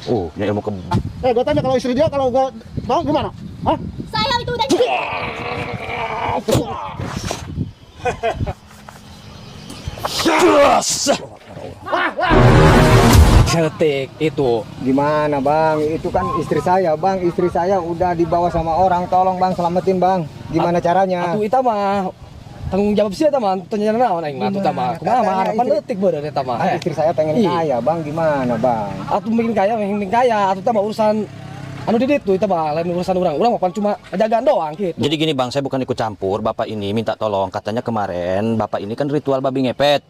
Punya ilmu ke. Gue tanya kalau istri dia kalau gue mau gimana? Hah? Saya itu udah Cetek itu. Gimana bang? Itu kan istri saya bang. Istri saya udah dibawa sama orang. Tolong bang, selamatin bang. Gimana caranya? Atuh eta mah tanggung jawab sih eta mah tanya naon aing mah atuh eta mah. Kumaha mah harapan leutik beureuh eta mah. Istri saya pengen kaya bang. Gimana bang? Atuh bikin kaya atuh eta mah urusan anu di ditu eta mah lain urusan urang. Urang mah cuma penjagaan doang gitu. Jadi gini bang, saya bukan ikut campur. Bapak ini minta tolong. Katanya kemarin bapak ini kan ritual babi ngepet.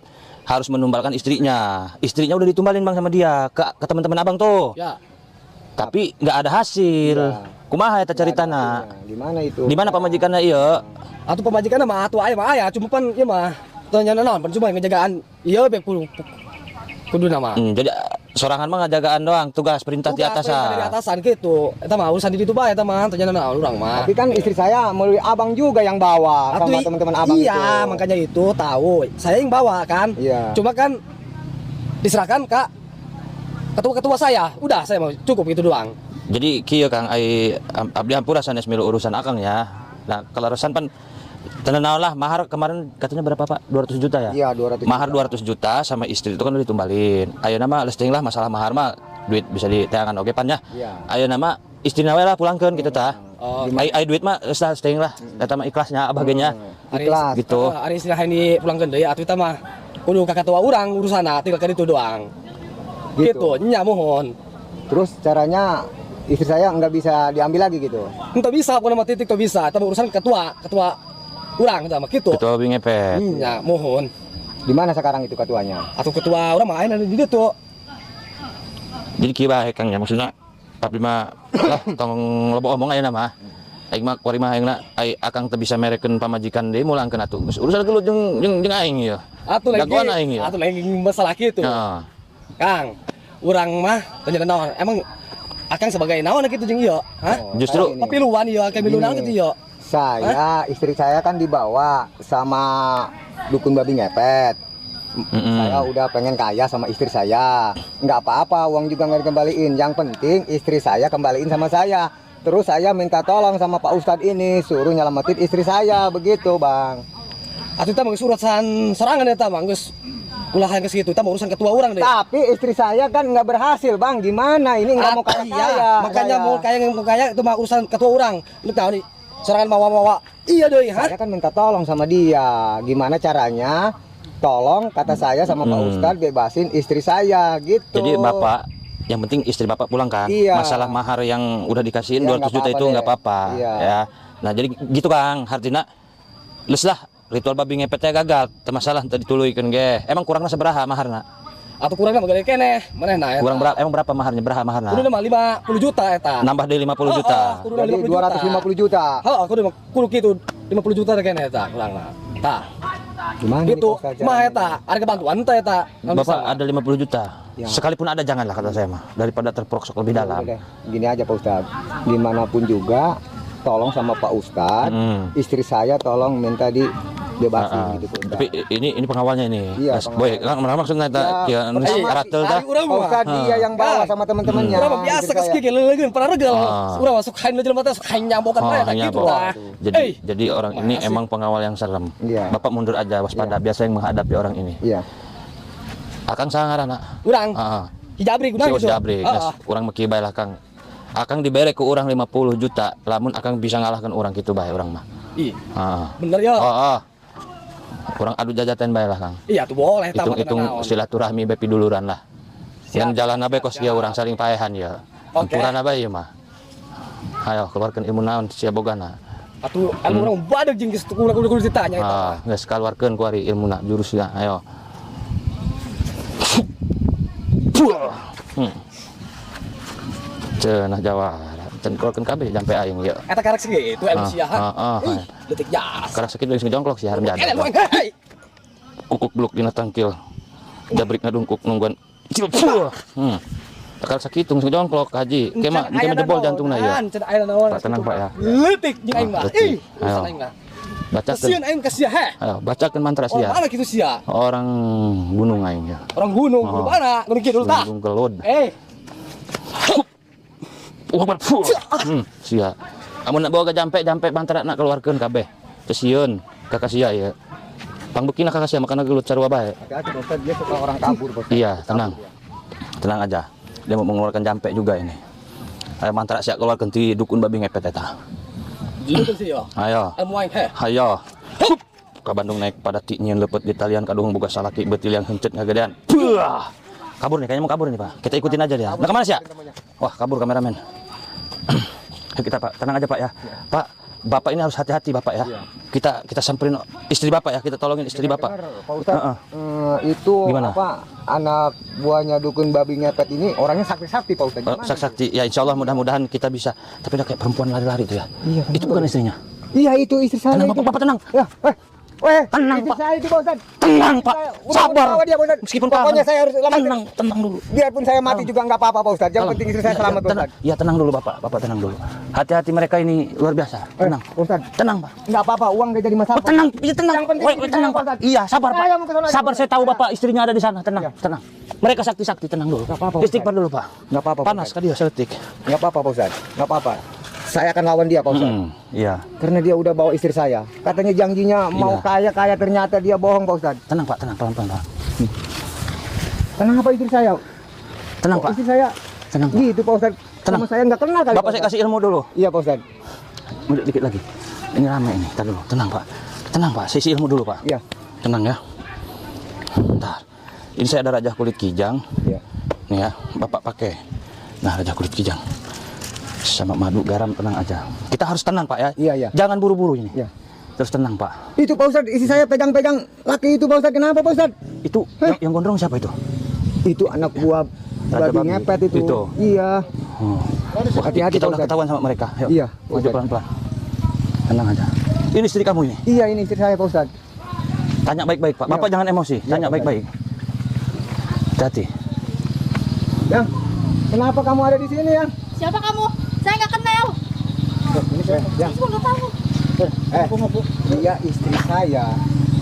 Harus menumbalkan istrinya. Istrinya udah ditumbalin bang sama dia ke teman-teman abang tuh. Ya. Tapi nggak ada hasil. Ya. Kumaha eta ceritana? Gimana itu? Di mana pamajikannya iya? Atuh pemajikanna mah atuh aya mah aya cuma pan ieu mah tanya naon pan cuma ngejagaan ieu be kuduna mah. Jadi sorangan mah ngajagaan doang, tugas perintah di Tugas perintah di atasan. atasan gitu. Eta mah urusan di ditu bae eta mah tanya naon urang mah. Tapi kan istri saya melalui abang juga yang bawa sama Atuh, teman-teman abang itu. iya, makanya itu tahu. Saya yang bawa kan. Iya. Cuma kan diserahkan ke ketua-ketua saya. Udah saya mau cukup gitu doang. Jadi kieu Kang ai abdi hampura sanes milu urusan akang ya. Nah, kalau urusan pan tenang lah, mahar kemarin katanya berapa Pak? 200 juta ya? Iya, 200 Mahar juta. 200 juta sama istri itu kan udah ditumbalin. Ayo nama listing lah masalah mahar mah duit bisa ditayangan oke pan ya. Iya. Ayo nama istri nawe lah pulangkeun gitu tah. Oh, Ai duit mah geus listing lah. Eta mah ikhlasnya abagenya. Ikhlas. Gitu. Ari istilah ini pulangkeun deui atuh eta mah kudu ka ketua urang urusana tinggal ka ditu doang. Gitu, nya mohon. Terus caranya istri saya nggak bisa diambil lagi gitu. Entah bisa pokoknya mah titik tuh bisa. Eta mah urusan ketua urang eta mah gitu. Ketua babi ngepet. Nya mohon. Di mana sekarang itu ketuanya? Atuh ketua urang mah aya di ditu. Jadi kieu bae Kang ya maksudna tapi mah lah tong loba omong aya mah. Aing mah kuari mah ayeuna ai akang teu bisa merekeun pamajikan deui mulangkeun atuh. Geus urusan gelut jeung aing ieu. Atuh lagi. Jagoan aing ieu. Atuh lagi masalah kitu. Heeh. Kang, urang mah tanya naon? Emang akang sebagai naon kitu jeung ieu? Hah? Justru Tapi luan ieu kayak milunan kitu ieu. Saya, istri saya kan dibawa sama dukun babi ngepet. Saya udah pengen kaya sama istri saya. Nggak apa-apa, uang juga nggak dikembaliin. Yang penting istri saya kembaliin sama saya. Terus saya minta tolong sama Pak Ustadz ini, suruh nyelamatin istri saya, begitu bang. Atuh teh mah urusan sorangan eta mah geus ulah geus kitu, teh urusan ketua urang deh. Tapi istri saya kan nggak berhasil bang, gimana ini nggak mau kaya Iya, saya. makanya saya. mau kaya itu mah urusan ketua urang. Lu tahu nih, sorangan mawa-mawa. Iya deui, ha? Saya kan minta tolong sama dia, gimana caranya? Tolong kata saya sama Pak Ustadz bebasin istri saya gitu. Jadi Bapak yang penting istri Bapak pulang kan. Iya. Masalah mahar yang udah dikasihin Iya, 200 juta itu nggak apa-apa Iya. ya. Nah, jadi gitu Kang, artinya leus lah ritual babi ngepetnya gagal, teu masalah teu dituluykeun ge. Emang kurangna sabaraha maharna? Atau kurangnya mah gede keneh, manehna eta. Kurang berapa? Emang berapa maharnya? Berapa maharna? Kudu mah 50 juta eta. Nambah dari 50 juta. Kudu Jadi 250 juta. Heeh, kudu kitu 50 juta teh keneh eta kurangna. Tah. Gimana Gitu, nih, Pak Ustadz, mah caranya? eta, ada bantuan teh eta. Bapak ada 50 juta. Ya. Sekalipun ada janganlah kata saya mah, daripada terperosok lebih dalam. Udah deh, gini aja Pak Ustadz, dimanapun juga tolong sama Pak Ustadz, istri saya tolong minta dibebasin gitu Pak Ustadz. Tapi ini pengawalnya ini. Iya, Mas Boy, pengawal. Kang maksudnya eta Ya, kieu pertama, ratel tah. urang Pak mah. Ustadz dia yang bawa sama teman-temannya. Urang mah biasa istri geus saya. kieu leuleun pernah regel. Ah. Urang masuk hain jelema teh sok hain nyambokan bae eta hanya gitu Bok. tah. Jadi orang ini Masih. emang pengawal yang serem. Iya. Bapak mundur aja, waspada. Biasa yang menghadapi orang ini. Iya. Akang sangarana. Urang Heeh. hijabri Si guna gitu. Jabri, urang meki bae lah Kang. Akang dibere ku urang 50 juta, lamun akang bisa ngalahkan urang kitu bae urang mah. Ih, Heeh. bener ya. Heeh. Urang adu jajaten bae lah Kang. Iya tuh boleh tah. Hitung-hitung silaturahmi bae piduluran lah. Yang jalan bae kos kieu urang saling paehan ya. Oke. Ampurana bae ieu mah. Hayo keluarkan ilmu naon sia bogana. Atuh anu urang badeg jeung geus kudu ditanya eta. Ah, geus kaluarkeun ku ari ilmuna jurusna. Ayo. Cenah jawara, can keluarkeun kabeh jampe aing ieu. Eta karek sih itu ilmu sia. Heeh. Detik jas. Karena sakit geus ngejongklok sih harem Kene jadi. lu hei. Kukuk bluk dina tangkil. Jabrik ngadungkuk nungguan. Takal sakit geus ngejongklok haji. Kema engke jebol jantungna ya. Can aya naon. Pak tenang Pak ya. Leutik jeung aing mah. Leutik. Ih, urusan Ayo. aing mah. Bacakeun. Kasian aing ka sia he. Ayo bacakeun mantra Orang sia. mana kitu sia? Orang gunung aing ya. Orang gunung, mana? Gunung kidul tah. Gunung Gelud. Wah, sia. Amun nak bawa ke jampe bantar nak keluarkeun kabeh. Teu sieun kakak sia ya. Pangbukina kakak sia makana gelut sarua bae. Hati-hati Pak Ustadz, dia suka orang kabur Pak Ustadz. Iya, tenang. Tenang aja. Dia mau mengeluarkan jampe juga ini. Ayo mantra sia keluarkeun ti dukun babi ngepet eta. Gitu sih yo. Ayo. Amuaing he. Hayo. Ka Bandung naik pada ti nyieun leupeut di talian kaduhung boga salaki beutil yang heuncet ngagedean. Puah. Kabur nih, kayaknya mau kabur nih, Pak. Kita ikutin aja dia. Nah, kemana sih ya? Wah, kabur kameramen. Ayo kita, Pak. Tenang aja, Pak ya. Pak, Bapak ini harus hati-hati, Bapak ya. Kita samperin istri Bapak ya. Kita tolongin istri Bapak. Pak Ustadz, itu Gimana? apa anak buahnya dukun babi ngepet ini orangnya sakti-sakti Pak Ustadz. Gimana? Sakti. Ya, insya Allah mudah-mudahan kita bisa. Tapi udah kayak perempuan lari-lari itu ya. Iya, Itu bukan istrinya. Iya, itu istri saya. Tenang, itu. Bapak tenang. Ya, Tenang, istri Pak. saya itu Pak Ustadz. Tenang, Pak. Udah Sabar. bawa dia, Pak Ustadz. Meskipun pokoknya Pak, saya harus selamat. tenang dulu. Biarpun saya mati juga nggak apa-apa Pak Ustadz. Yang Tenang. penting istri saya selamat Pak tenang. Ustadz. Ya, tenang dulu, Bapak. Bapak tenang dulu. Hati-hati mereka ini luar biasa. Tenang. Pak Ustadz, Tenang, Pak. nggak apa-apa, uang nggak jadi masalah. Oh, tenang, ya, tenang. Yang penting Woi, istri tenang, saya, Pak. Pak. Iya, sabar, Pak. Saya mau ke sana. Sabar, saya tahu Bapak istrinya ada di sana. Tenang, Iya. tenang. Mereka sakti-sakti, tenang dulu. Nggak apa-apa, Pak. Istighfar dulu, Pak. Nggak apa-apa, Pak. Panas kali ya, seletik. Nggak apa-apa Pak Ustadz, nggak apa-apa. Saya akan lawan dia Pak Ustadz. Iya. Karena dia udah bawa istri saya. Katanya janjinya mau Iya. kaya, ternyata dia bohong Pak Ustadz. Tenang, Pak. Tenang, pelan-pelan, Pak. Kenapa istri saya? Tenang, Kok Pak. Istri saya Tenang, Pak. gitu Pak Ustadz. Tenang. Sama saya nggak kenal kali. Bapak Pak saya Ustadz. kasih ilmu dulu. Iya Pak Ustadz. Mundur dikit lagi. Ini rame ini. Tar dulu. Tenang, Pak. Tenang, Pak. Saya isi ilmu dulu, Pak. Iya. Tenang ya. Bentar. Ini saya ada raja kulit kijang. Iya. Nih ya, Bapak pakai. Nah, raja kulit kijang. Sama madu, garam, tenang aja. Kita harus tenang, Pak ya. Iya, iya. Jangan buru-buru ini. Iya. Terus tenang, Pak. Itu Pak Ustadz, istri saya pegang-pegang laki itu Pak Ustadz. Kenapa Pak Ustadz? Itu yang gondrong siapa itu? Itu anak buah Raja babi babi. ngepet itu. Itu. Iya. Oh. Hati-hati Kita Pak udah Ustadz. ketahuan sama mereka. Yuk. Iya, Maju Ustadz. pelan-pelan. Tenang aja. Ini istri kamu ini. Iya, ini istri saya Pak Ustadz. Tanya baik-baik, Pak. Iya. Bapak jangan emosi. Tanya Pak. baik-baik. Hati. Yang, kenapa kamu ada di sini yang? Siapa kamu? Saya nggak kenal. Ini saya. Yang, Saya nggak tahu. dia istri saya.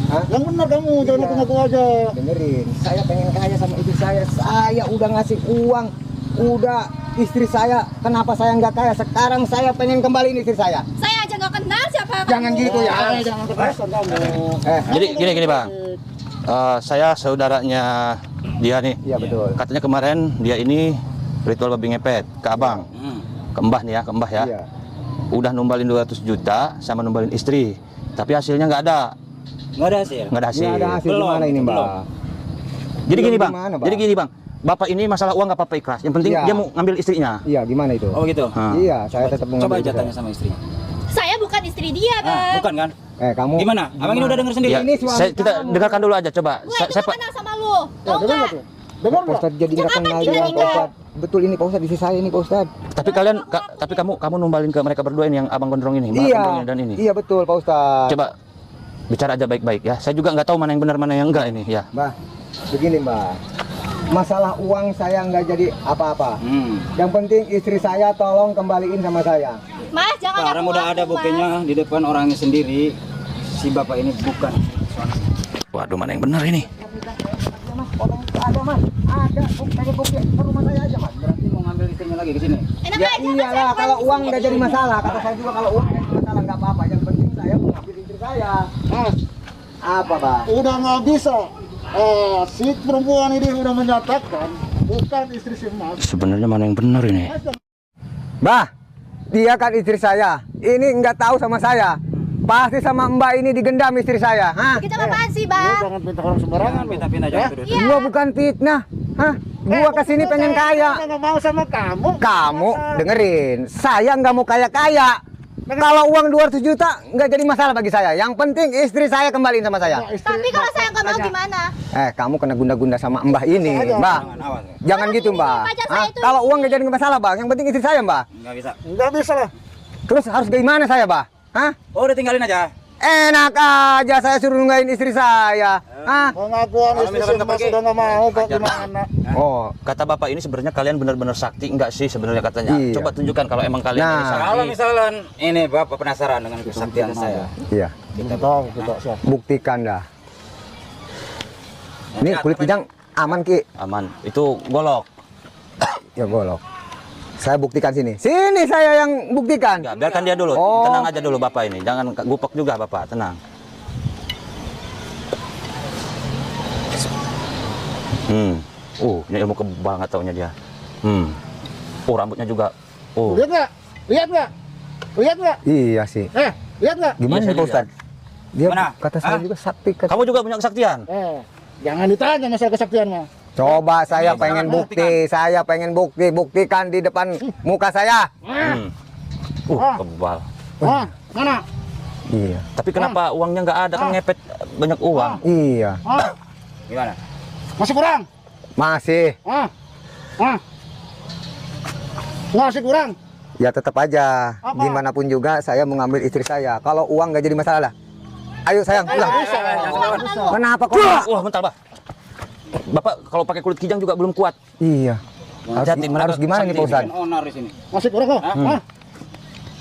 Hah? Yang benar kamu, jangan Iya. ngaku-ngaku aja. Dengerin, saya pengen kaya sama istri saya. Saya udah ngasih uang, udah istri saya. Kenapa saya nggak kaya? Sekarang saya pengen kembaliin istri saya. Saya aja nggak kenal siapa kamu. Jangan gitu ya. Jangan kekerasan kamu. Jadi gini Bang. Saya saudaranya dia nih. Iya betul. Katanya kemarin dia ini ritual babi ngepet ke Abang. Ke Mbah nih ya, ke Mbah ya. Iya. Udah numbalin 200 juta sama numbalin istri. Tapi hasilnya nggak ada. Nggak ada hasil. Nggak ada hasil. Ini ada hasil Belum, gimana ini Mbak? belum. Jadi gini Belum Bang. gimana, Bang? Jadi gini Bang. Bapak ini masalah uang nggak apa-apa ikhlas. Yang penting Iya. dia mau ngambil istrinya. Iya gimana itu? Oh gitu. Ah. Iya, saya tetap mau Coba ngambil aja istri tanya sama istrinya. Saya bukan istri dia, Bang. Ah, bukan kan? saya. Kamu Gimana? Abang ini udah denger sendiri. Ya, Ini suami kita kamu. dengarkan dulu aja coba. Gue Saya, juga saya Pak. kenal sama lu. Ya, Tahu dengar nggak? nggak tuh? Dengar Pak nggak? Ustadz jadi nggak Sejak kenal kapan juga kita Pak nikah? Ustadz. Betul ini Pak Ustadz, istri saya ini Pak Ustadz. Tapi kalian tapi kamu numbalin ke mereka berdua ini yang Abang Gondrong ini, Mbak Iya, Gondrong dan ini. iya betul Pak Ustadz. Coba bicara aja baik-baik ya. Saya juga nggak tahu mana yang benar mana yang enggak ini ya. Mbak, begini Mbak. Masalah uang saya nggak jadi apa-apa. Yang penting istri saya tolong kembaliin sama saya. Mas, jangan Sekarang ngaku udah ada Mas. buktinya di depan orangnya sendiri. Si bapak ini bukan. Waduh, mana yang benar ini? Mas, tolong ada Mas, ada bukti ke rumah saya aja Mas. Berarti mau ngambil istrinya lagi ke sini. Enak Ya aja, Mas, iyalah saya kalau bukan uang istri nggak jadi dia. masalah. Kata saya juga kalau uang nggak jadi masalah nggak apa-apa. Yang penting saya mau ngambil istri saya. Mas, Apa Pak? udah nggak bisa. Si perempuan ini udah menyatakan bukan istri si Mas. Sebenarnya mana yang benar ini? Bah, dia kan istri saya. Ini nggak tahu sama saya. Pasti sama Mbak ini digendam istri saya. Hah? Kita apaan sih, Lu Bang? jangan pinta orang sembarangan. lu. Pindah-pindah Ya? jangan tuduh. Gua bukan fitnah. Hah? Gua kesini pengen kaya. Saya nggak mau sama kamu. Kamu Masa? dengerin, saya nggak mau kaya-kaya. Kalau uang 200 juta nggak jadi masalah bagi saya. Yang penting istri saya kembaliin sama saya. Nah, istri Tapi kalau Mas saya nggak mau aja. gimana? Kamu kena gunda-gunda sama Mbah ini, Bisa aja. Mbah. Jangan, awas. Jangan gitu, Mbah. pacar Hah? saya itu- Kalau uang nggak jadi masalah, Mbah. Yang penting istri saya, Mbah. Nggak bisa. Nggak bisa lah. Terus harus gimana saya, Mbah? Hah? Oh udah tinggalin aja. Enak aja saya suruh nunggain istri saya. Hah? Pengakuan Kalau istri misalkan si nggak Mas pergi, udah nggak mau kok ajar. gimana? Oh, Kata Bapak ini sebenarnya kalian benar-benar sakti enggak sih sebenarnya katanya? Iya. Coba tunjukkan kalau emang kalian Nah. ini sakti. Kalau misalkan ini bapak penasaran dengan kesaktian saya. iya. Kita tahu kita siap. Buktikan dah. Ini kulit kijang aman, Ki. Aman. Itu golok. Ya golok. Saya buktikan sini. Sini saya yang buktikan. Enggak, biarkan dia dulu. Oh. Tenang aja dulu Bapak ini. Jangan gupek juga Bapak, tenang. Ini ilmu kebal nggak taunya dia. Oh, rambutnya juga. Oh. Lihat nggak? Lihat nggak? Lihat nggak? Iya sih. Lihat nggak? Gimana Iya, nih Pak saya Ustadz? Dia Mana? kata saya juga sakti. Kamu juga punya kesaktian? Jangan ditanya masalah kesaktian mah. Coba saya pengen bukti, saya pengen buktikan di depan muka saya. Kebal. Mana? Iya. Tapi kenapa uangnya nggak ada, kan ngepet banyak uang. Iya. Gimana? Masih kurang? Masih. Masih kurang? Ya tetap aja. Apa? Gimana pun juga saya mengambil istri saya. Kalau uang nggak jadi masalah. Ayo sayang, pulang. Kenapa kok? Wah, bentar, Pak. Bapak kalau pakai kulit kijang juga belum kuat. Iya. Hati-hati, mereka Harus gimana nih Pak sakti. Ustadz? Onar di sini. Masih kurang kok?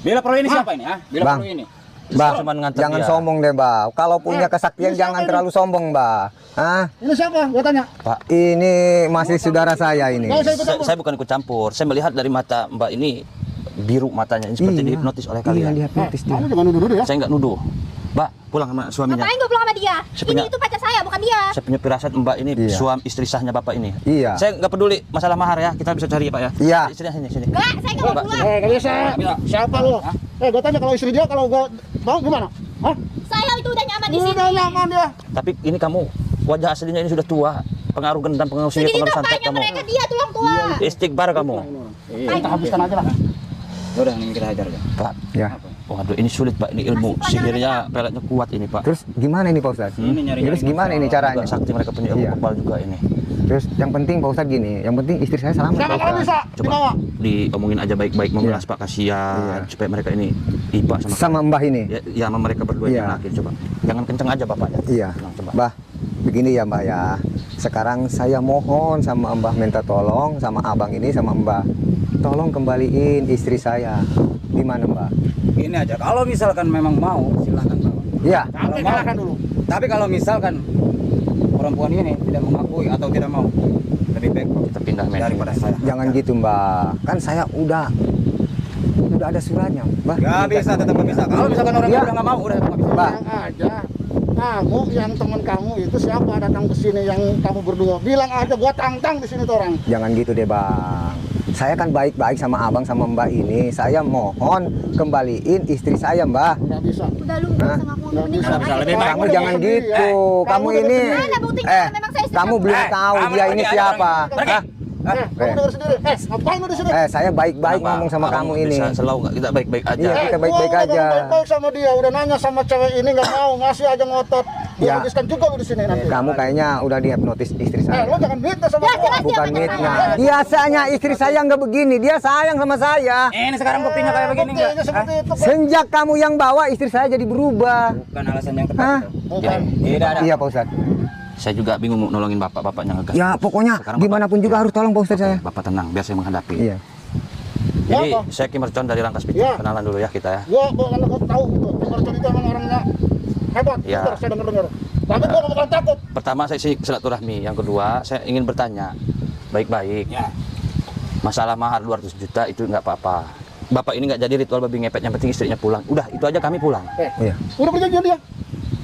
Bila perlu ini siapa ini? Bila Bang. perlu ini. Bah, Cuman nganter jangan dia. sombong deh, Bah. Kalau punya kesaktian ini jangan siapa terlalu sombong, Bah. Hah? Ini siapa? Gua tanya. Pak, Ini masih saudara saya ini. Nggak usah ikut campur. saya bukan ikut campur. Saya melihat dari mata Mbak ini biru matanya, ini seperti dihipnotis oleh Iya, kalian. lihat notis dia. Kamu jangan nuduh-nuduh ya. Saya nggak nuduh. Mbak, pulang sama suaminya. Ngapain gue pulang sama dia? Sepunya- Ini itu pacar saya, bukan dia. Saya punya firasat Mbak ini Iya. suami istri sahnya Bapak ini. Iya. Saya nggak peduli masalah mahar ya, kita bisa cari ya Pak ya. Iya. Istrinya sini. Enggak, saya nggak mau Mbak, pulang. Gak bisa. Siapa lu? Gua tanya kalau istri dia, kalau gua mau gimana? Saya itu udah nyaman di sini. Udah nyaman dia. Tapi ini kamu wajah aslinya ini sudah tua. Pengaruh gendam, pengaruh sihir, Jadi pengaruh santet bapaknya kamu. mereka dia tulang tua. Istighfar kamu. Kita habiskan aja lah. Udah, ini kita hajar aja. Pak, Ya. waduh ini sulit Pak, ini ilmu sihirnya peletnya kuat ini Pak. Terus gimana ini Pak Ustadz? Ini nyari-nyari Terus gimana ini caranya? Juga sakti mereka punya ilmu Iya. kebal juga ini. Terus yang penting Pak Ustadz gini, yang penting istri saya selamat Siapa Pak kalau Ustadz. bisa dibawa? Coba diomongin aja baik-baik, mengulas Iya. Pak, kasihan Iya. supaya mereka ini iba sama Sama Mbah ini. ya sama mereka berdua Iya. yang laki coba. Jangan kenceng aja Bapaknya. Iya. Tenang, coba. Mbah, begini ya Mbah ya. Sekarang saya mohon sama Mbah minta tolong sama abang ini sama Mbah. Tolong kembaliin istri saya. Gimana Mbah? Gini aja, kalau misalkan memang mau, silahkan bawa. Iya. Tapi kalahkan dulu. Tapi kalau misalkan perempuan ini tidak mengakui atau tidak mau, lebih baik Kita pindah men. daripada saya. Jangan gitu Mbah. Kan saya udah ada suratnya Mbah. Gak bisa, tetap gak bisa. Kalau misalkan orang Iya. udah nggak mau, udah nggak bisa. Mbah. Bilang aja. Kamu yang teman kamu itu siapa datang ke sini yang kamu berdua? Bilang aja gua tantang di sini tuh orang. Jangan gitu deh Bang. Saya kan baik-baik sama abang sama Mbak ini. Saya mohon kembaliin istri saya Mbah. Nggak bisa. Udah lu nggak usah ngaku mending bisa, pulang bisa. aja. Lebih baik. Kamu jangan gitu. Kamu Kamu ini Mana buktinya kalau memang saya istri kamu kamu? belum tahu kamu dia pergi ini aja, siapa. pergi. Hah? Kamu dengar sendiri. Ngapain lu di sini? Saya baik-baik Kenapa? ngomong sama Abang kamu ini. Bisa selalu nggak kita baik-baik aja. Iya. kita baik-baik gua udah aja. Baik-baik sama dia. Udah nanya sama cewek ini nggak mau, masih aja ngotot. Gua Ya. habiskan juga lu di sini nanti. Kamu kayaknya udah dihipnotis istri Lu saya. jangan minta sama Ya, gua. jelas dia Bukan pacar mitnah. saya. Biasanya istri saya nggak begini. Dia sayang sama saya. Ini sekarang buktinya kayak begini nggak? Buktinya seperti itu. Sejak kamu yang bawa istri saya jadi berubah. Bukan alasan yang tepat. Hah? itu. Bukan. Tidak ada. Iya Pak Ustadz. Saya juga bingung mau nolongin Bapaknya ngegas. Ya pokoknya Sekarang gimana pun juga harus tolong Pak Ustadz saya. Bapak tenang, biar saya menghadapi. Iya. Jadi Ya, Pak. saya Kim Mercon dari Rangkas Bitung. Ya. Kenalan dulu ya kita ya. Gua kalau gua tahu gitu. Mercon itu emang orangnya hebat. Ya. Bentar, saya denger. Tapi gua nggak bakal takut. Pertama saya isi silaturahmi, yang kedua saya ingin bertanya baik-baik. Ya. Masalah mahar 200 juta itu nggak apa-apa. Bapak ini nggak jadi ritual babi ngepet, yang penting istrinya pulang. Udah, itu aja kami pulang. Iya. Udah perjanjian dia.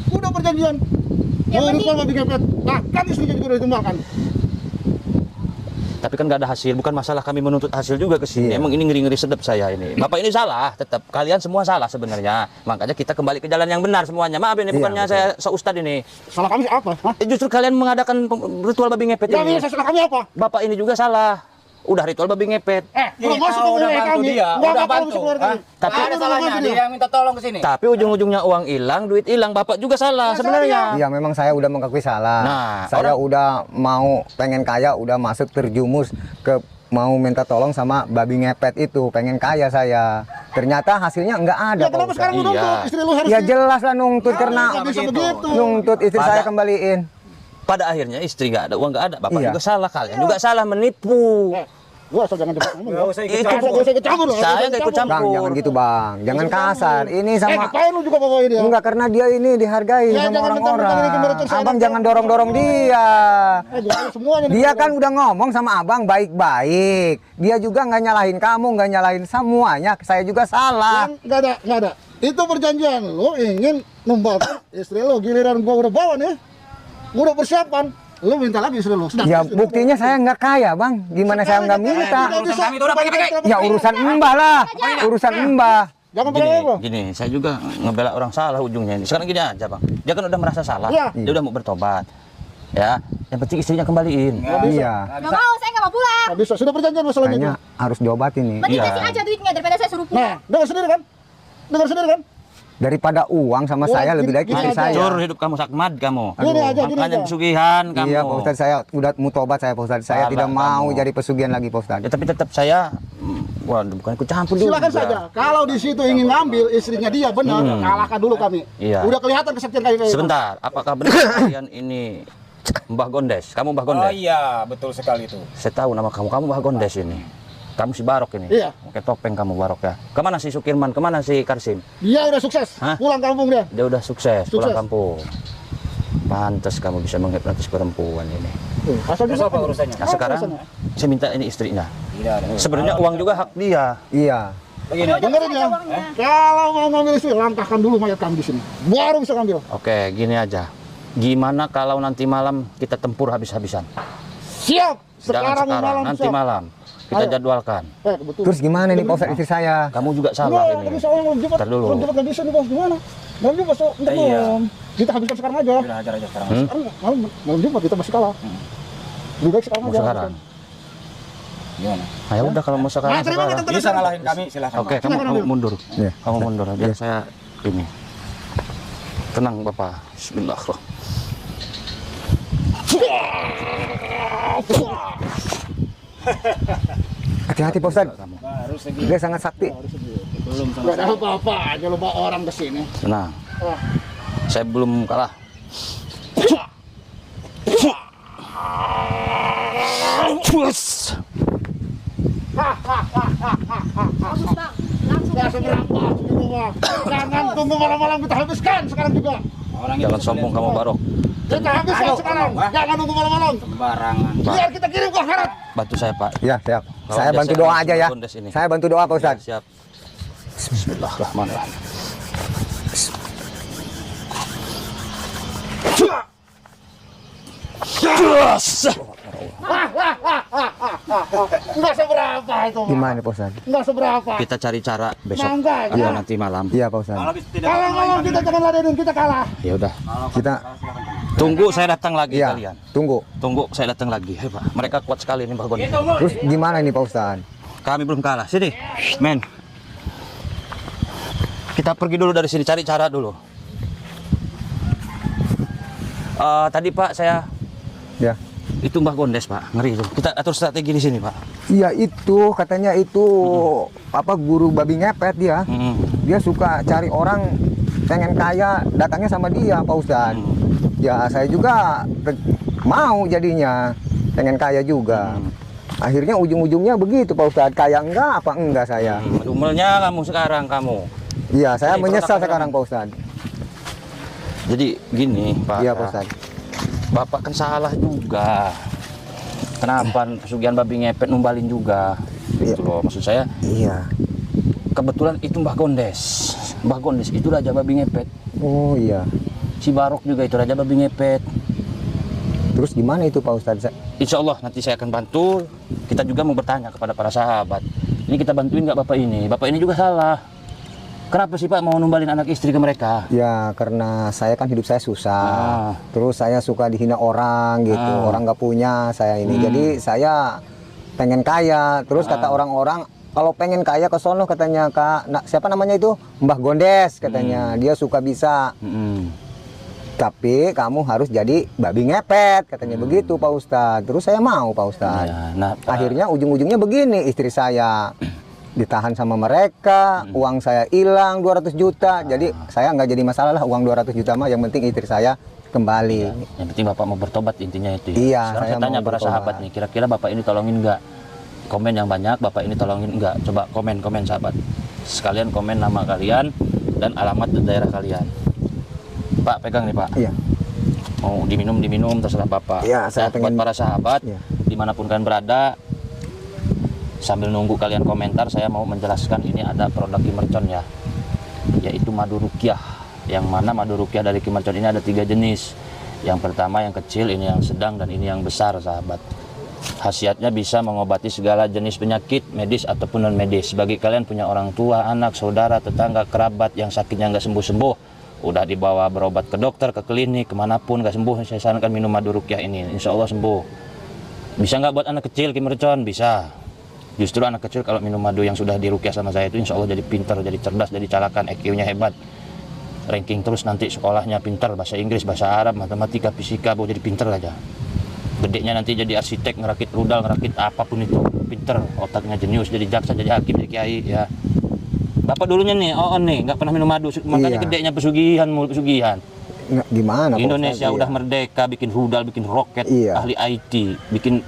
Udah perjanjian. Ya, Mau berarti- ritual babi ngepet. Nah, kan istrinya juga udah ditumbalkan. Tapi kan nggak ada hasil, bukan masalah kami menuntut hasil juga ke sini. Iya. Emang ini ngeri-ngeri sedap saya ini. Bapak ini salah, tetap kalian semua salah sebenarnya. Makanya kita kembali ke jalan yang benar semuanya. Maaf ini Iya, bukannya betul. saya seustad ini. Salah kami apa? Hah? Justru kalian mengadakan ritual babi ngepet Ya, ini. bisa salah kami apa? Bapak ini juga salah. Udah ritual babi ngepet. Udah masuk ke udah wilayah bantu kami. dia, Nggak udah bakal bantu. masuk keluar kami. Tapi Nggak ada salahnya dia yang minta tolong ke sini. Tapi ujung-ujungnya uang hilang, duit hilang. Bapak juga salah Ya, sebenarnya. Iya memang saya udah mengakui salah. Nah, saya udah mau pengen kaya, udah masuk terjumus ke mau minta tolong sama babi ngepet itu, pengen kaya saya. Ternyata hasilnya nggak ada. Ya Pak kenapa Ustadz. sekarang lu Iya. nuntut? Istri lu harus Ya di- jelas lah nungtut karena nggak bisa begitu. nungtut istri saya Pada- kembaliin. Pada akhirnya istri nggak ada, uang nggak ada. Bapak Iya. juga salah, kalian juga salah menipu. Gua asal jangan cepat ngomong. Nggak usah ikut Asal campur. gua usah ikut campur. Saya nggak ikut campur. Bang, jangan gitu bang, jangan kasar. Ini sama Ngapain lu juga bawa dia? enggak, karena dia ini dihargai Ya, sama jangan orang-orang. mentang-mentang ini merucut saya Abang dan jangan saya. dorong-dorong dia. Jangan semuanya. Dia kan udah ngomong sama abang baik-baik. Dia juga nggak nyalahin kamu, nggak nyalahin semuanya. Saya juga salah. Enggak ada. Itu perjanjian lu ingin numbalkan istri lu, giliran gua udah bawa nih. Gua udah persiapan. Lu minta lagi istri lu. Sedang Ya istri lu buktinya saya nggak kaya bang. Gimana saya nggak minta? Urusan kami itu udah pakai. Ya urusan mbah lah, urusan mbah. Jangan pegang gua. Gini, saya juga ngebela orang salah ujungnya ini. Sekarang gini aja bang, dia kan udah merasa salah, Iya. dia udah mau bertobat, ya. Yang penting istrinya kembaliin. Iya. Nggak mau, saya nggak mau pulang. Nggak bisa, sudah perjanjian masalahnya Kayaknya itu. harus diobatin nih. Mending Iya. kasih aja duitnya daripada saya suruh pulang. Nah, dengar sendiri kan? Dengar sendiri kan? Daripada uang sama Uang, saya lebih baik gini istri aja. saya. Hancur hidup kamu, sakmad kamu. Gini aja, gini Makanya aja. pesugihan kamu. Iya Pak Ustadz, saya udah mau tobat saya Pak Ustadz. Saya Salah tidak mau kamu. jadi pesugihan lagi Pak Ustadz. Ya tapi tetap saya, waduh bukan ikut campur juga. Silakan saja. Kalau di situ ingin ngambil istrinya dia benar, kalahkan dulu kami. Iya. Udah kelihatan kesaktian kayak Sebentar, apakah benar kalian ini Mbah Gondes? Kamu Mbah Oh Gondes? iya, betul sekali itu. Saya tahu nama kamu Mbah Gondes ini. Kamu si Barok ini. Iya. Pakai topeng kamu Barok ya. Kemana si Sukirman? Kemana si Karsim? Dia udah sukses. Hah? Pulang kampung dia. Dia udah sukses, pulang Sukses. kampung. Pantas kamu bisa menghipnotis perempuan ini. Asal Terus apa urusannya? Nah sekarang saya minta ini istrinya. Tidak ada. Sebenarnya uang juga hak dia. Iya. Begini aja. dengerin ya. Kalau mau ngambil istri, langkahkan dulu mayat kami di sini. Baru bisa ngambil. Oke, gini aja. Gimana kalau nanti malam kita tempur habis-habisan? Siap. Jangan Sekarang sekarang, malam nanti siap. malam. Kita Ayo. jadwalkan. Betul. Terus gimana nih Pak Ustadz istri saya? Kamu juga salah Nggak ini. bisa orang belum cepat. Ntar dulu. Belum cepat nggak bisa nih bos. Gimana? Belum cepat so. Ntar Iya. belum. Kita habiskan sekarang aja. Udah hajar aja sekarang. Hmm? Sekarang belum cepat kita masih kalah. Lebih baik sekarang Mau aja. sekarang? Gimana? Nah, ya udah kalau mau sekarang. Nah, terima sekarang. kasih. Bisa ngalahin kami, silahkan. Oke, Silakan kamu ambil. mundur. Iya. Kamu mundur. Biar saya ini. Tenang Bapak. Bismillahirrahmanirrahim. Hati-hati Pak Ustadz. Kamu. Baru segini. Dia sangat sakti. Belum sama Gak ada apa-apa aja lo bawa orang ke sini. Tenang. Wah. Saya belum kalah. Bagus bang, langsung Gak kasih. seberapa gitu mah. Jangan tunggu malam-malam kita habiskan sekarang juga. orang Jangan itu sombong kamu Barok. Kita habiskan Aduh, sekarang. Wah. Jangan nunggu malam-malam. sembarangan. Biar kita kirim ke akhirat. Bantu saya Pak. Iya siap. Kalau Saya dia bantu saya doa langsung aja ya. Gondes ini. Saya bantu doa Pak Ustadz. Siap. Bismillahirrahmanirrahim. Enggak seberapa itu mah. Gimana Pak Ustadz? Enggak seberapa. Kita cari cara besok Mangga, atau ya. nanti malam. Iya Pak Ustadz. Kalau tidak Kalau ngomong kita jangan ladenin, kita kalah. Ya udah. Kita Tunggu saya datang lagi iya kalian. tunggu. Tunggu saya datang lagi. Hei Pak, mereka kuat sekali nih Mbak Gondes. Terus gimana nih Pak Ustadz? Kami belum kalah. Sini, men. Kita pergi dulu dari sini, cari cara dulu. Tadi Pak, saya Ya. itu Mbah Gondes Pak, ngeri itu. Kita atur strategi di sini Pak. Iya itu katanya itu apa guru babi ngepet dia. Dia suka cari orang pengen kaya, datangnya sama dia Pak Ustadz. Ya saya juga mau jadinya pengen kaya juga. Akhirnya ujung-ujungnya begitu Pak Ustadz. Kaya enggak apa enggak saya. Dumelnya kamu sekarang kamu. Iya saya Jadi, menyesal kalau sekarang Pak Ustadz. Jadi gini Pak. Iya Pak Ustadz. Bapak kan salah juga. Kenapa pesugihan babi ngepet numbalin juga? Gitu loh maksud saya. Iya. Kebetulan itu Mbah Gondes. Mbah Gondes itu raja babi ngepet. Oh iya. Si Barok juga itu raja babi ngepet. Terus gimana itu Pak Ustadz? Insya Allah nanti saya akan bantu. Kita juga mau bertanya kepada para sahabat. Ini kita bantuin nggak Bapak ini? Bapak ini juga salah. Kenapa sih Pak mau numbalin anak istri ke mereka? Ya karena saya kan hidup saya susah. Terus saya suka dihina orang gitu. Orang nggak punya saya ini. Jadi saya pengen kaya. Terus kata orang-orang kalau pengen kaya ke sono katanya siapa namanya itu Mbah Gondes katanya. Dia suka bisa. Tapi kamu harus jadi babi ngepet katanya begitu Pak Ustadz. Terus saya mau Pak Ustadz. Ya, nah, Pak, Akhirnya ujung-ujungnya begini, istri saya ditahan sama mereka, uang saya hilang 200 juta. Jadi saya nggak jadi masalah lah uang 200 juta mah, yang penting istri saya kembali. yang penting Bapak mau bertobat intinya itu. Iya, Sekarang saya saya tanya mau para bertobat. sahabat nih, kira-kira Bapak ini tolongin nggak? komen yang banyak, Bapak ini tolongin enggak. Coba komen sahabat. Sekalian komen nama kalian dan alamat daerah kalian. Pak, pegang nih Pak. Iya. Mau diminum terserah Bapak. Iya, saya Buat pengen- para sahabat, Iya. dimanapun kalian berada, sambil nunggu kalian komentar, saya mau menjelaskan ini ada produk Kimercon ya, yaitu madu rukyah. Yang mana madu rukyah dari Kimercon ini ada 3 jenis. Yang pertama yang kecil, ini yang sedang, dan ini yang besar sahabat. Khasiatnya bisa mengobati segala jenis penyakit medis ataupun non medis. Bagi kalian punya orang tua, anak, saudara, tetangga, kerabat yang sakitnya nggak sembuh-sembuh, udah dibawa berobat ke dokter, ke klinik, kemanapun nggak sembuh, saya sarankan minum madu rukyah ini. Insya Allah sembuh. Bisa nggak buat anak kecil Kimercon? Bisa. Justru anak kecil kalau minum madu yang sudah dirukyah sama saya itu insya Allah jadi pintar, jadi cerdas, jadi calakan, IQ-nya hebat, ranking terus nanti sekolahnya pintar, bahasa Inggris, bahasa Arab, matematika, fisika, jadi pintar aja. Gedenya nanti jadi arsitek, ngerakit rudal, ngerakit apapun itu, pintar, otaknya jenius, jadi jaksa, jadi hakim, jadi kiai ya. Bapak dulunya nih, nih nggak pernah minum madu, makanya Iya. gedenya pesugihan, mulu pesugihan. Nggak, gimana Pak Indonesia Ustadz? udah Iya. merdeka, bikin rudal, bikin roket, Iya. ahli IT, bikin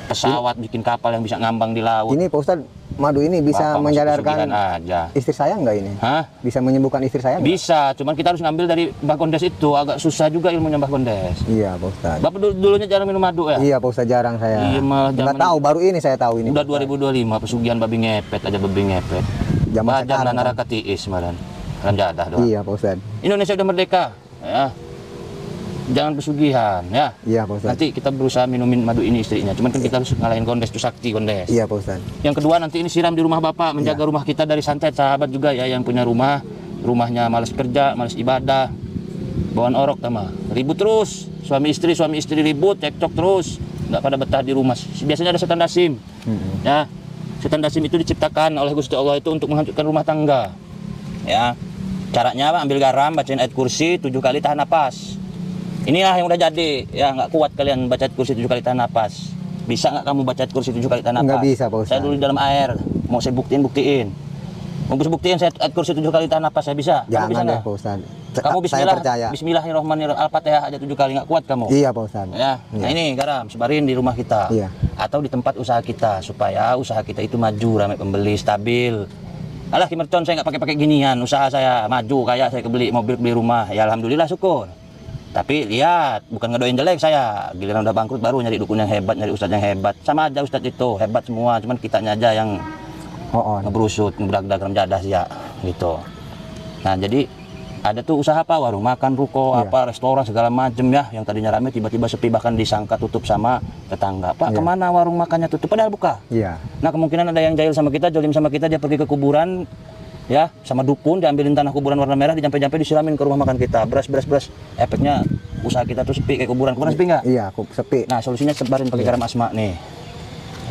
pesawat, bikin kapal yang bisa ngambang di laut. Ini Pak Ustadz, madu ini bisa Bapak masuk menyadarkan pesugihan aja. istri saya nggak ini? Hah? Bisa menyembuhkan istri saya nggak? Bisa, cuman kita harus ngambil dari Mbah Gondes itu, agak susah juga ilmunya Mbah Gondes. Iya Pak Ustadz. Bapak dulunya jarang minum madu ya? Iya Pak Ustadz, jarang saya. Iya, malah Nggak zaman- tahu, baru ini saya tahu ini. Udah Pak Ustadz. 2025 pesugihan babi ngepet aja, babi ngepet. Zaman Bajan sekarang, dan neraka tiis kemarin. Kan jadah doang. Iya Pak Ustadz. Indonesia udah merdeka, ya. Jangan pesugihan, ya. Iya Pak Ustadz. Nanti kita berusaha minumin madu ini istrinya. Cuman kan kita harus ngalahin Gondes, itu sakti Gondes. Iya Pak Ustadz. Yang kedua nanti ini siram di rumah Bapak, menjaga rumah kita dari santet. Sahabat juga ya yang punya rumahnya malas kerja, malas ibadah, bawaan orok tama. Ribut terus, suami istri ribut, cekcok terus, nggak pada betah di rumah. Biasanya ada setan dasim. Ya. Setan dasim itu diciptakan oleh Gusti Allah itu untuk menghancurkan rumah tangga. Ya. Caranya apa? Ambil garam, bacain ayat kursi 7 kali, tahan napas. Inilah yang udah jadi, ya nggak kuat kalian baca ayat kursi 7 kali tahan napas. Bisa nggak kamu baca ayat kursi 7 kali tahan napas? Nggak bisa, Pak Ustadz. Saya dulu di dalam air, mau saya buktiin. Mau saya buktiin saya ayat kursi 7 kali tahan napas, saya bisa. Kamu bisa Jangan deh nggak? Pak Ustadz. Kamu Saya percaya. Bismillahirrahmanirrahim, Al-Fatihah aja 7 kali, nggak kuat kamu? Iya Pak Ustadz. Ya, nah ini garam sebarin di rumah kita, Iya. atau di tempat usaha kita supaya usaha kita itu maju, ramai pembeli, stabil. Alah Kimercon, saya nggak pakai ginian, usaha saya maju, kayak saya kebeli mobil, beli rumah, ya alhamdulillah syukur. Tapi lihat, bukan ngedoain jelek saya, giliran udah bangkrut baru nyari dukun yang hebat, nyari ustadz yang hebat. Sama aja ustadz itu hebat semua, cuman kitanya aja yang Oh, ngebrusut, ngebragdag jadah sih ya, gitu. Nah jadi ada tuh usaha apa, warung makan, ruko, Iya. apa, restoran segala macem ya, yang tadinya rame tiba-tiba sepi, bahkan disangka tutup sama tetangga. Pak, Iya. kemana warung makannya tutup? Padahal buka. Iya. Nah kemungkinan ada yang jahil sama kita, jolim sama kita, dia pergi ke kuburan, ya, sama dukun, diambilin tanah kuburan warna merah, dijampe-jampe disiramin ke rumah makan kita, beras. Efeknya usaha kita tuh sepi kayak kuburan sepi nggak? Iya, aku sepi. Nah solusinya sebarin pakai garam asma nih,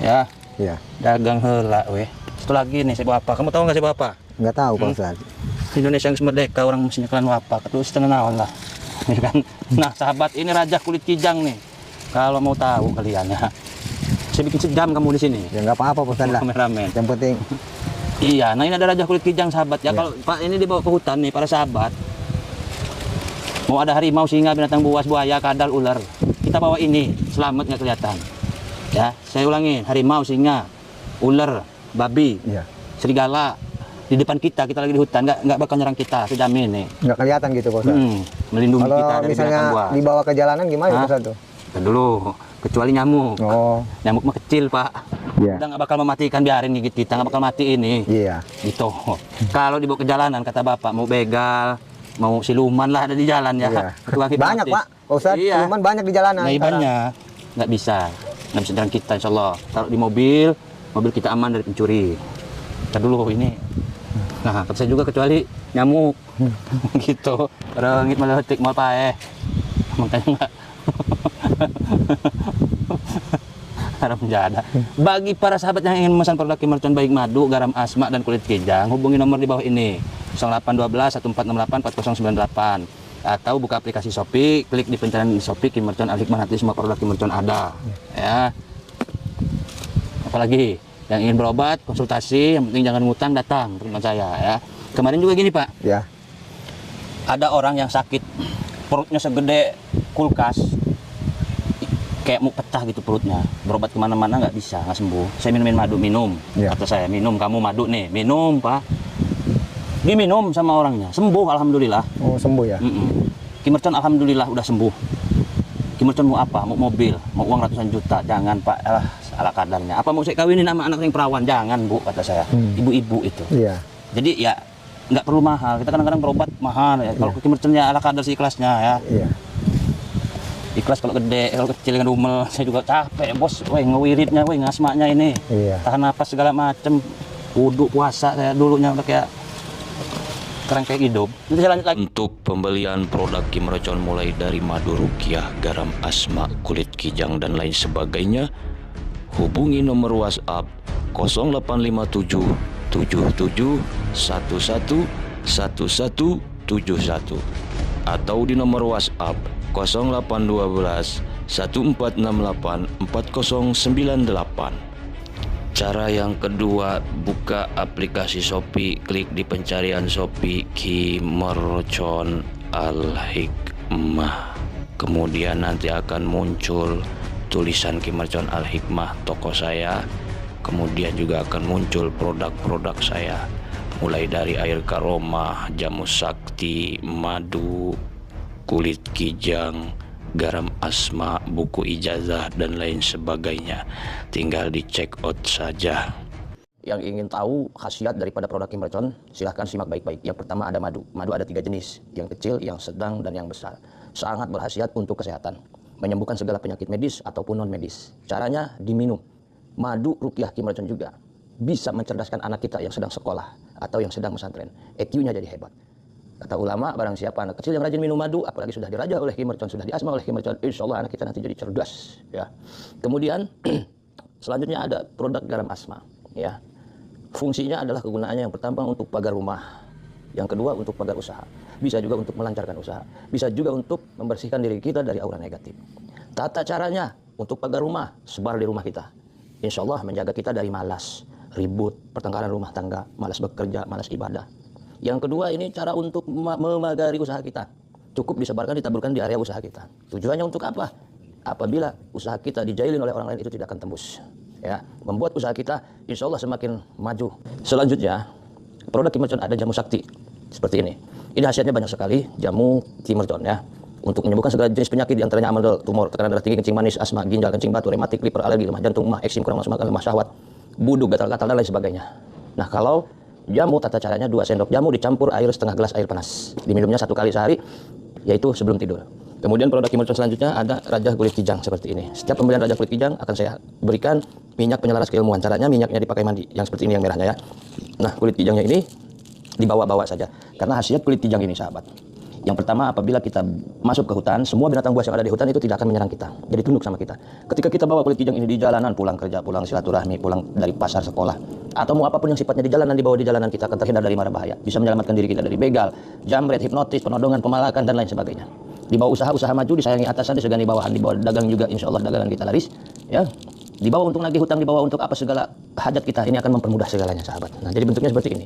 ya, Iya. dagang hela, weh. Satu lagi nih, saya bawa apa? Kamu tahu nggak saya bawa apa? Nggak tahu Pak Ustadz. Indonesia yang merdeka, orang mestinya kalian wapa, terus naon lah, ya kan? Nah sahabat, ini raja kulit kijang nih, kalau mau tahu kalian ya, saya bikin sejam kamu di sini, Ya nggak apa-apa Pak Ustadz lah. kameramen. Yang penting Iya, nah ini ada raja kulit kijang sahabat ya. Iya. Kalau Pak ini dibawa ke hutan nih para sahabat, mau ada harimau, singa, binatang buas, buaya, kadal, ular, kita bawa ini, selamat nggak kelihatan. Ya, saya ulangi, harimau, singa, ular, babi, iya. serigala di depan kita lagi di hutan, nggak bakal nyerang kita, saya jamin nih. Nggak kelihatan gitu Pak Ustadz. Melindungi kita Kalau dari misalnya binatang buas. dibawa ke jalanan gimana Hah? Pak Ustadz tuh? Bentar dulu, kecuali nyamuk. Oh, Nyamuk mah kecil Pak. Iya. Udah nggak bakal mematikan, biarin gigit kita, nggak bakal mati ini. iya. Gitu. Kalau dibawa ke jalanan kata bapak, mau begal, mau siluman lah ada di jalan ya. Iya. Tukang Banyak hipnotis. Pak. Pak Ustadz, Iya. siluman banyak di jalanan. Nah, sekarang. banyak. Nggak bisa nyerang kita insya Allah. Taruh di mobil kita aman dari pencuri. Ntar dulu ini. Nah, kata saya juga kecuali nyamuk. Gitu. Rengit meletik mal paeh. Makanya nggak. Haram jadah. Bagi para sahabat yang ingin memesan produk Kimercon baik madu, garam asma dan kulit kijang, hubungi nomor di bawah ini 0812 1468 4098 atau buka aplikasi Shopee, klik di pencarian Shopee Kimercon Al Hikmah, nanti semua produk Kimercon ada. Ya. Apalagi yang ingin berobat, konsultasi, yang penting jangan ngutang, datang ke rumah saya ya. Kemarin juga gini Pak, Ya. ada orang yang sakit perutnya segede kulkas, kayak mau pecah gitu perutnya, berobat kemana-mana nggak bisa, nggak sembuh. Saya minumin madu, Iya. kata saya, minum, kamu madu nih, minum Pak. Diminum sama orangnya, sembuh alhamdulillah. Oh, sembuh ya. Ki Mercon alhamdulillah udah sembuh. Ki Mercon mau apa? Mau mobil, mau uang ratusan juta, jangan Pak, ala kadarnya. Apa mau saya kawinin sama anak yang perawan? Jangan Bu, kata saya. Ibu-ibu itu. Iya. Jadi ya nggak perlu mahal. Kita kadang-kadang berobat mahal ya. Kalau Ki Merconnya ala kadar sih ikhlasnya ya. Iya. Ikhlas kalau gede, kalau kecil kan rumel. Saya juga capek bos, weh ngewiritnya, weh ngasmaknya ini. Iya. Tahan napas segala macem. Wudhu puasa saya dulunya udah kayak kerangkeng hidup. Nanti saya lanjut lagi. Untuk pembelian produk Ki Mercon mulai dari madu rukiah, garam asma, kulit kijang dan lain sebagainya, hubungi nomor WhatsApp 0857 77 11 1171 atau di nomor WhatsApp 0812 1468 4098. Cara yang kedua, buka aplikasi Shopee, klik di pencarian Shopee Ki Mercon Al-Hikmah. Kemudian nanti akan muncul tulisan Ki Mercon Al-Hikmah toko saya. Kemudian juga akan muncul produk-produk saya, mulai dari air karomah, jamu sakti, madu, kulit kijang, garam asma, buku ijazah dan lain sebagainya. Tinggal di check out saja. Yang ingin tahu khasiat daripada produk Ki Mercon, silahkan simak baik-baik. Yang pertama ada madu. Madu ada 3 jenis, yang kecil, yang sedang, dan yang besar. Sangat berkhasiat untuk kesehatan, menyembuhkan segala penyakit medis ataupun non medis. Caranya diminum. Madu rukiah Ki Mercon juga bisa mencerdaskan anak kita yang sedang sekolah atau yang sedang pesantren. EQ-nya jadi hebat. Kata ulama, barang siapa anak kecil yang rajin minum madu, apalagi sudah diraja oleh Ki Mercon, sudah diasma oleh Ki Mercon, insya Allah anak kita nanti jadi cerdas. Ya. Kemudian selanjutnya ada produk garam asma. Ya. Fungsinya adalah kegunaannya yang pertama untuk pagar rumah, yang kedua untuk pagar usaha, bisa juga untuk melancarkan usaha, bisa juga untuk membersihkan diri kita dari aura negatif. Tata caranya untuk pagar rumah, sebar di rumah kita. Insya Allah menjaga kita dari malas, ribut, pertengkaran rumah tangga, malas bekerja, malas ibadah. Yang kedua ini cara untuk memagari usaha kita. Cukup disebarkan, ditaburkan di area usaha kita. Tujuannya untuk apa? Apabila usaha kita dijailin oleh orang lain itu tidak akan tembus. Ya, membuat usaha kita insya Allah semakin maju. Selanjutnya, produk Ki Mercon ada jamu sakti seperti ini. Ini khasiatnya banyak sekali, jamu Ki Mercon ya. Untuk menyembuhkan segala jenis penyakit diantaranya amandel, tumor, tekanan darah tinggi, kencing manis, asma, ginjal, kencing batu, rematik, liver, alergi, lemah jantung, mah, eksim, kurang nafsu makan, lemah syahwat, buduk, gatal-gatal dan lain sebagainya. Nah, kalau jamu tata caranya 2 sendok jamu dicampur air setengah gelas air panas. Diminumnya 1 kali sehari, yaitu sebelum tidur. Kemudian produk Ki Mercon selanjutnya ada raja kulit kijang seperti ini. Setiap pembelian raja kulit kijang akan saya berikan minyak penyelaras keilmuan. Caranya minyaknya dipakai mandi, yang seperti ini yang merahnya ya. Nah, kulit kijangnya ini dibawa-bawa saja. Karena khasiat kulit kijang ini sahabat. Yang pertama, apabila kita masuk ke hutan, semua binatang buas yang ada di hutan itu tidak akan menyerang kita. Jadi tunduk sama kita. Ketika kita bawa kulit kijang ini di jalanan, pulang kerja, pulang silaturahmi, pulang dari pasar, sekolah, atau mau apapun yang sifatnya di jalanan, dibawa di jalanan, kita akan terhindar dari mara bahaya. Bisa menyelamatkan diri kita dari begal, jamret, hipnotis, penodongan, pemalakan, dan lain sebagainya. Dibawa usaha maju, disayangi atasan, disegani bawahan, dibawa dagang juga, insya Allah dagangan kita laris. Ya. Dibawa untuk nagih hutang, dibawa untuk apa segala hajat kita, ini akan mempermudah segalanya sahabat. Nah, jadi bentuknya seperti ini.